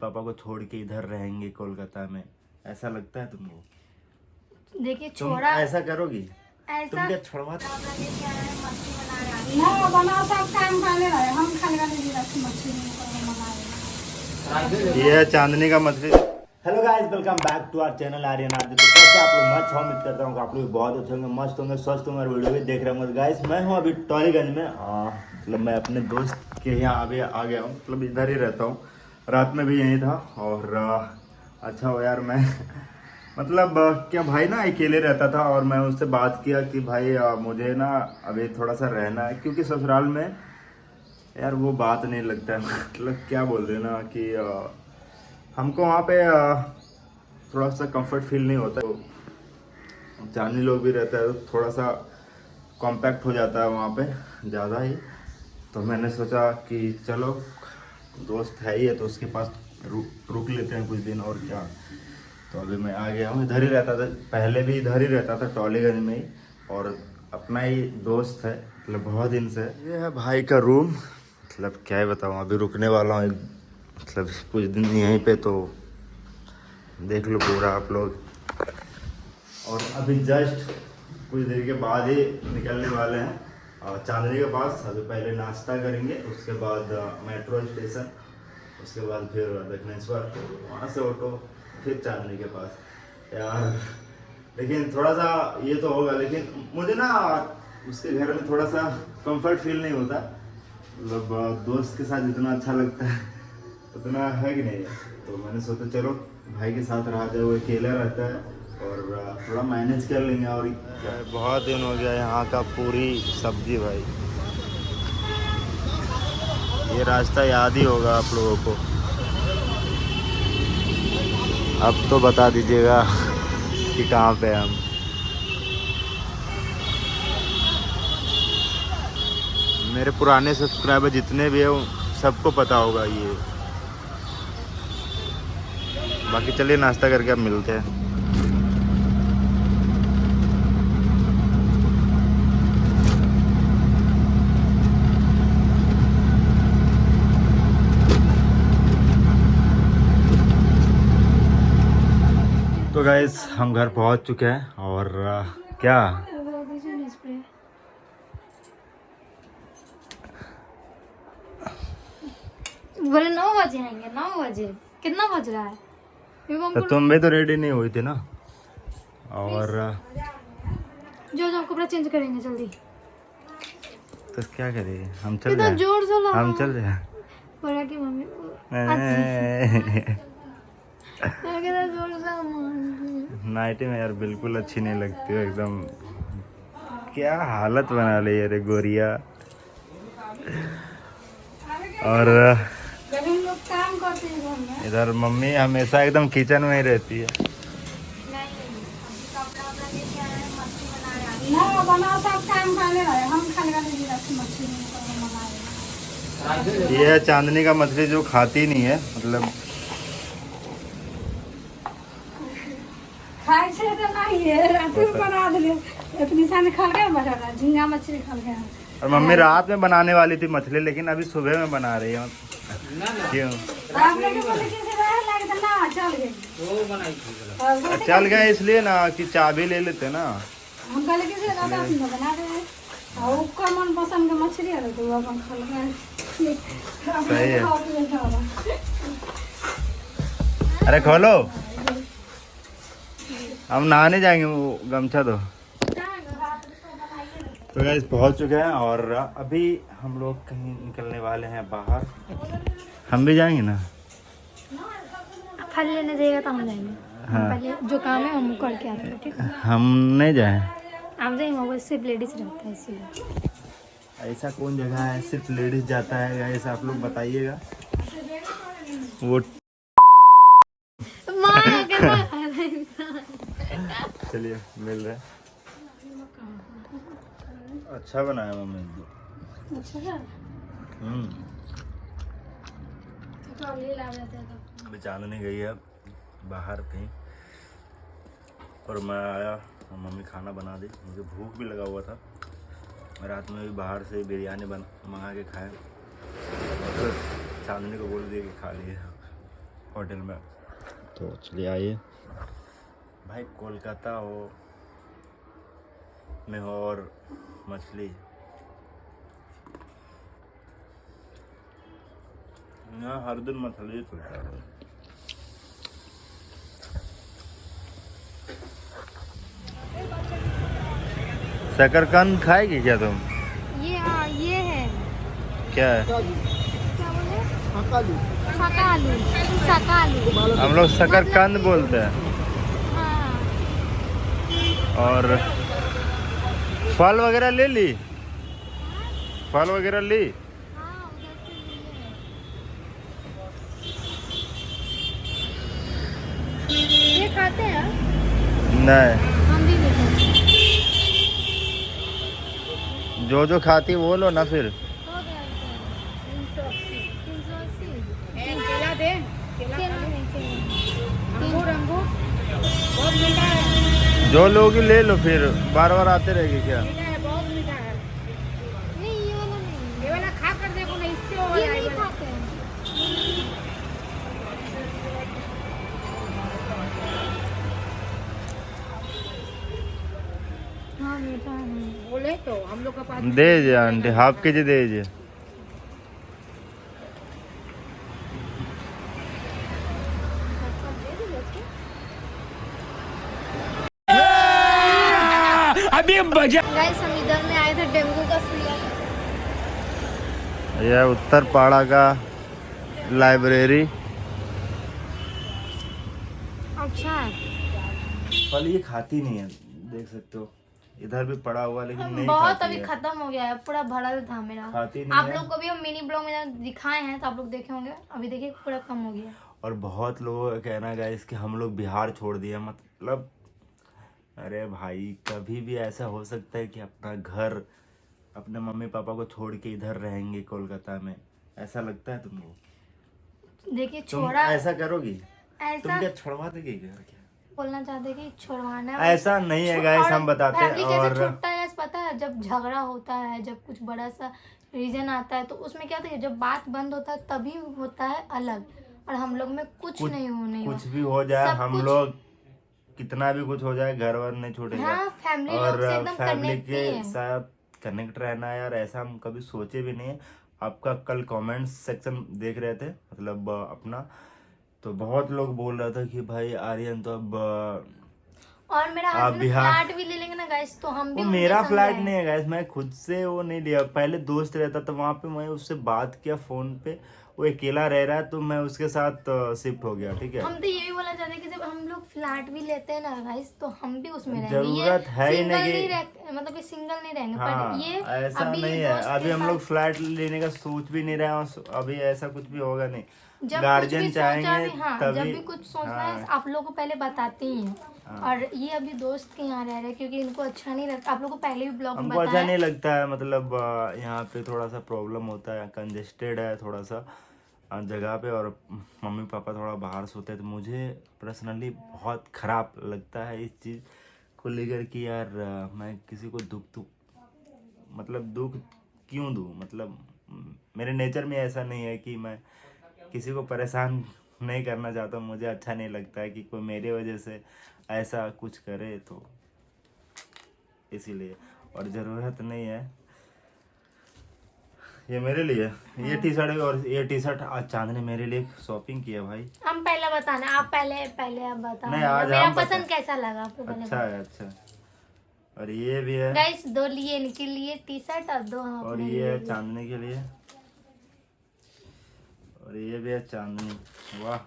पापा को छोड़ के इधर रहेंगे कोलकाता में, ऐसा लगता है तुमको? देखिए तुम छोड़ा ऐसा करोगी? ऐसा तुम क्या छोड़वा? ना बना सब काम खाने रहे हम खाने का नहीं रखी मछली मंगाए। ये है चांदनी का मछली। Hello guys, welcome back to our channel Aryan Adi. तो कैसे आप लोग? मस्त हो, उम्मीद करता हूँ कि आप लोग बहुत अच्छे होंगे, मस्त होंगे, स्वस्थ होंगे और वीडियो भी देख रहे होंगे। गाइस मैं हूँ अभी टॉलीगंज में, मतलब मैं अपने दोस्त के यहाँ अभी आ गया हूँ, मतलब इधर ही रहता हूँ। रात में भी यहीं था और अच्छा हो यार, मैं मतलब क्या भाई ना अकेले रहता था और मैं उससे बात किया कि भाई मुझे ना अभी थोड़ा सा रहना है, क्योंकि ससुराल में यार वो बात नहीं लगता है। मतलब क्या बोल रहे ना कि हमको वहाँ पे थोड़ा सा कंफर्ट फील नहीं होता। तो जानी लोग भी रहता है तो थोड़ा सा कॉम्पैक्ट हो जाता है वहाँ पे ज़्यादा ही। तो मैंने सोचा कि चलो दोस्त है ही है तो उसके पास रुक लेते हैं कुछ दिन, और क्या। तो अभी मैं आ गया हूँ, इधर ही रहता था पहले भी, इधर ही रहता था टॉलीगंज में ही, और अपना ही दोस्त है, मतलब बहुत दिन से। ये है भाई का रूम, मतलब क्या ही बताऊँ, अभी रुकने वाला हूँ मतलब कुछ दिन यहीं पे, तो देख लो पूरा आप लोग। और अभी जस्ट कुछ देर के बाद ही निकलने वाले हैं और चांदनी के पास। अभी पहले नाश्ता करेंगे, उसके बाद मेट्रो स्टेशन, उसके बाद फिर दक्षिणेश्वर, वहाँ से ऑटो, फिर चांदनी के पास यार। लेकिन थोड़ा सा ये तो होगा, लेकिन मुझे ना उसके घर में थोड़ा सा कंफर्ट फील नहीं होता। मतलब दोस्त के साथ जितना अच्छा लगता है उतना है कि नहीं। तो मैंने सोचा चलो भाई के साथ रहा जाए, वो अकेला रहता है और थोड़ा मैनेज कर लेंगे। और बहुत दिन हो गया यहाँ का पूरी सब्जी भाई। ये रास्ता याद ही होगा आप लोगों को। अब तो बता दीजिएगा कि कहाँ पे हम। मेरे पुराने सब्सक्राइबर जितने भी हैं सबको पता होगा ये। बाकी चलिए नाश्ता करके अब मिलते हैं। तो गाइस हम घर पहुंच चुके हैं और क्या बोले 9 बजे आएंगे। 9 बजे कितना बज रहा है? तो तुम भी तो रेडी नहीं हुई थी ना। और जो जो कपड़ा चेंज करेंगे जल्दी। तो क्या करें, हम चल कितना जाए? जोर से लगा। हम चल जाए? बोला कि मम्मी कितना जोर से। नाइटी में यार बिल्कुल अच्छी नहीं लगती हो एकदम। क्या हालत बना ली है रे गोरिया। और जब हम लोग काम करते हैं घर में इधर मम्मी हमेशा एकदम किचन में ही रहती है। ना बना सब काम खाने रहे हम खाने का नहीं रखी मछली मंगाए। ये है चांदनी का मछली जो खाती नहीं है, मतलब खाए से तो नहीं है, रात में बना दिले इतनी सारी खा गया बड़ा झींगा मछली खा गया। और मम्मी रात में बनाने वाली थी मछली, लेकिन अभी सुबह में बना रही है। क्यों? आप लोग को बोले कि से रह लगे तो ना चल गए वो बनाई चल गए इसलिए ना कि चाबी ले लेते ना। हम कहले कि से दादा अपन बना रहे हैं और उसका मन पसंद का मछली है तो वो अपन खा ले। सही है। अरे खोलो, हम नहाने जाएंगे, वो गमछा दो। तो गाइस पहुंच चुके हैं और अभी हम लोग कहीं निकलने वाले हैं बाहर। हम भी जाएंगे ना। फल लेने देगा तो हम जाएंगे। हाँ। पहले जो काम है हम करके आते हैं, ठीक है? हम नहीं जाएं? आप जाएंगे, वो सिर्फ लेडीज रहता है इसीलिए। ऐसा कौन जगह है सिर्फ लेडीज जाता है गाइस, आप लोग बताइएगा। वो चलिए मिल रहे। अच्छा बनाया मम्मी। अभी चांदनी गई है बाहर कहीं और मैं आया और मम्मी खाना बना दी। मुझे भूख भी लगा हुआ था, रात में भी बाहर से बिरयानी मंगा के खाया, तो चांदनी को बोल दिया कि खा लिए। होटल में। तो चलिए आइए भाई, कोलकाता हो में हो और मछली यहाँ हर दिन मछली चलता है। शकरकंद खाएगी क्या तुम? ये हाँ ये है क्या है? क्या बोले? सकालू सकालू। हम लोग शकरकंद बोलते हैं। हाँ और फल वगैरह ले ली? फल वगैरह ली? हाँ उधर से लिए। ये खाते हैं नहीं, हम भी नहीं खाते। जो खाती वो लो ना फिर। हो गया 380 केला दे, केला केला नहीं अंगूर अंगूर बहुत मीठा है, जो लोगी ले लो, फिर बार बार आते रहेगी क्या? मीठा है, बहुत मीठा है। नहीं ये वाला नहीं, ये वाला खा कर देखो ना, इससे हो ये जाएगा। नहीं खाते हैं। हाँ मीठा है। बोले तो हम लोग का पास दे दीजिए आंटी, हाफ के जी दे दीजिए। गाइस हम इधर में आए थे डेंगू का सुइया। यह उत्तर पाड़ा का लाइब्रेरी। अच्छा है। फल ये खाती नहीं है, देख सकते हो, इधर भी पड़ा हुआ लेकिन नहीं बहुत खाती अभी है। खत्म हो गया है, पूरा भरल था मेरा। खाती नहीं आप है। लोग को भी हम मिनी ब्लॉग में दिखाए हैं तो आप लोग देखे होंगे। अभी देखिए पूरा कम हो गया। और बहुत लोगों का कहना है गाइस कि हम लोग बिहार छोड़ दिए, मतलब अरे भाई कभी भी ऐसा हो सकता है कि अपना घर, अपने मम्मी पापा को छोड़ के इधर रहेंगे कोलकाता में? ऐसा लगता है तुमको? देखिए तुम छोड़ा ऐसा करोगी? तुम ऐसा क्या छुड़वा देगी घर क्या? बोलना चाहते कि छुड़वाना है। ऐसा नहीं है गाइस, हम बताते हैं। फैमिली कैसे और छूटता है guys, पता है जब झगड़ा होता है, जब कुछ बड़ा सा रीजन आता है तो उसमें क्या होता है, जब बात बंद होता है तभी होता है अलग। और हम लोग में कुछ नहीं होने कुछ भी हो जाए, सब हम कुछ- लोग कितना भी कुछ हो जाए घर वर नहीं छूटेगा। हाँ फैमिली और लोग से एकदम फैमिली कनेक्ट के ही है। साथ कनेक्ट रहना है यार, ऐसा हम कभी सोचे भी नहीं। आपका कल कमेंट सेक्शन देख रहे थे, मतलब अपना, तो बहुत लोग बोल रहा था कि भाई आर्यन तो अब और मेरा आप हस्बैंड बिहार- फ्लैट भी ले लेंगे ना गाइस तो हम भी वो उनके मेरा संग फ्लैट रहेंगे। नहीं है गाइस, मैं खुद से वो नहीं लिया। पहले दोस्त रहता था वहां पे, मैं उससे बात किया फोन पे, वो अकेला रह रहा है तो मैं उसके साथ शिफ्ट हो गया, ठीक है। हम तो ये भी बोलना चाहते हैं कि जब हम लोग फ्लैट भी लेते हैं ना गाइस तो हम भी उसमें रहेंगे। जरूरत ये है ही सिंगल नहीं नहीं कि- रह, मतलब कि सिंगल नहीं रहेंगे। हाँ, पर ये ऐसा अभी नहीं है, दोस्त अभी के हम लोग साथ- फ्लैट लेने का सोच भी नहीं रहे हैं, और अभी ऐसा कुछ भी होगा नहीं। जब कुछ भी गार्जियन सोचा चाहेंगे भी, हाँ तभी। जब भी कुछ सोचना है हाँ, आप लोगों को पहले बताते ही हैं। और ये अभी दोस्त के यहाँ रह रहे हैं क्योंकि इनको अच्छा नहीं लगता। आप लोगों को पहले भी ब्लॉग में हमको अच्छा बताया। नहीं लगता है, मतलब यहाँ पे थोड़ा सा प्रॉब्लम होता है, कंजेस्टेड है थोड़ा सा जगह पे, और मम्मी पापा थोड़ा बाहर सोते हैं, तो मुझे पर्सनली बहुत खराब लगता है इस चीज़ को लेकर कि यार मैं किसी को मतलब दुख क्यों दूँ, मतलब मेरे नेचर में ऐसा नहीं है कि मैं किसी को परेशान नहीं करना चाहता हूँ। मुझे अच्छा नहीं लगता है कि कोई मेरे वजह से ऐसा कुछ करे, तो इसीलिए। और ज़रूरत नहीं है। ये मेरे लिए ये टी शर्ट, और ये टी शर्ट आज चांदनी मेरे लिए शॉपिंग किया भाई। हम पहले बताना, आप पहले आप बताओ नहीं, आज मेरा हम पसंद कैसा लगा आपको पहले अच्छा है, अच्छा। और ये भी है, गाइस दो लिए इनके लिए टी शर्ट और दो हम और अपने ये लिए है लिए। चांदनी के लिए, और ये भी है चांदनी। वाह,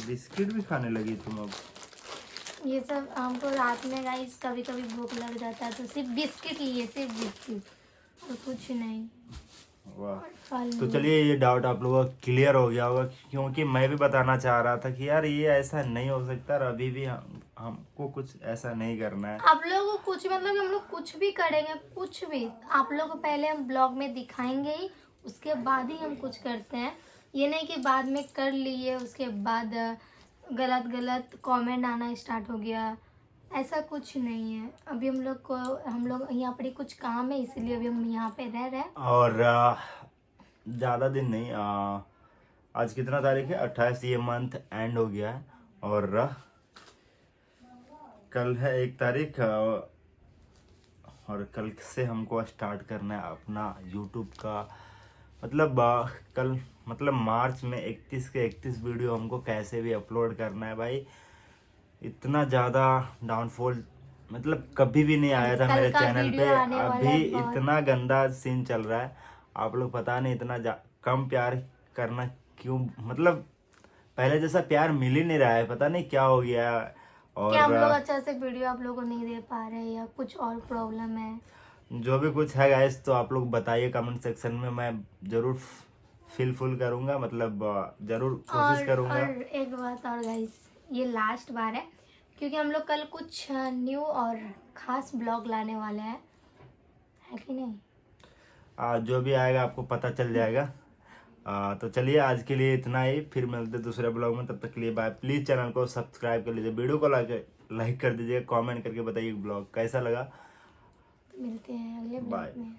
बिस्किट भी खाने लगी तुम अब? ये सब हमको रात में गाइस कभी कभी भूख लग जाता है तो सिर्फ बिस्किट लिए, सिर्फ बिस्किट तो कुछ नहीं। वाह। फल तो लिए। चलिए ये डाउट आप लोगों का क्लियर हो गया होगा, क्योंकि मैं भी बताना चाह रहा था कि यार ये ऐसा नहीं हो सकता, और अभी भी हमको कुछ ऐसा नहीं करना है। आप लोगों को कुछ मतलब कि हम लोग कुछ भी करेंगे, कुछ भी आप लोगों को पहले हम ब्लॉग में दिखाएंगे ही, उसके बाद ही हम कुछ करते हैं। ये नहीं कि बाद में कर लिए उसके बाद गलत कमेंट आना स्टार्ट हो गया ऐसा कुछ नहीं है। अभी हम लोग यहाँ पर ही कुछ काम है, इसलिए अभी हम यहाँ पे रह रहे हैं। और ज़्यादा दिन नहीं, आज कितना तारीख है? 28। ये मंथ एंड हो गया है और कल है 1 तारीख, और कल से हमको स्टार्ट करना है अपना यूट्यूब का, मतलब कल मतलब मार्च में 31 के 31 वीडियो हमको कैसे भी अपलोड करना है भाई। इतना ज़्यादा डाउनफॉल मतलब कभी भी नहीं आया था कल मेरे का चैनल पे। वीडियो आने वाला अभी है बहुत। इतना गंदा सीन चल रहा है, आप लोग पता नहीं इतना कम प्यार करना क्यों, मतलब पहले जैसा प्यार मिल ही नहीं रहा है, पता नहीं क्या हो गया। और क्या हम लोग अच्छा से वीडियो आप लोगों को नहीं दे पा रहे हैं या कुछ और प्रॉब्लम है? जो भी कुछ है गाइस तो आप लोग बताइए कमेंट सेक्शन में, मैं जरूर फुल करूंगा, मतलब जरूर कोशिश करूंगा। और एक बात और गाइस, ये लास्ट बार है क्योंकि हम लोग कल कुछ न्यू और खास ब्लॉग लाने वाले हैं, है कि नहीं? जो भी आएगा आपको पता चल जाएगा। तो चलिए आज के लिए इतना ही, फिर मिलते हैं दूसरे ब्लॉग में, तब तक के लिए बाय। प्लीज़ चैनल को सब्सक्राइब कर लीजिए, वीडियो को लाइक कर दीजिए, कमेंट करके बताइए ब्लॉग कैसा लगा। मिलते हैं अगले बाय। ब्लॉग में।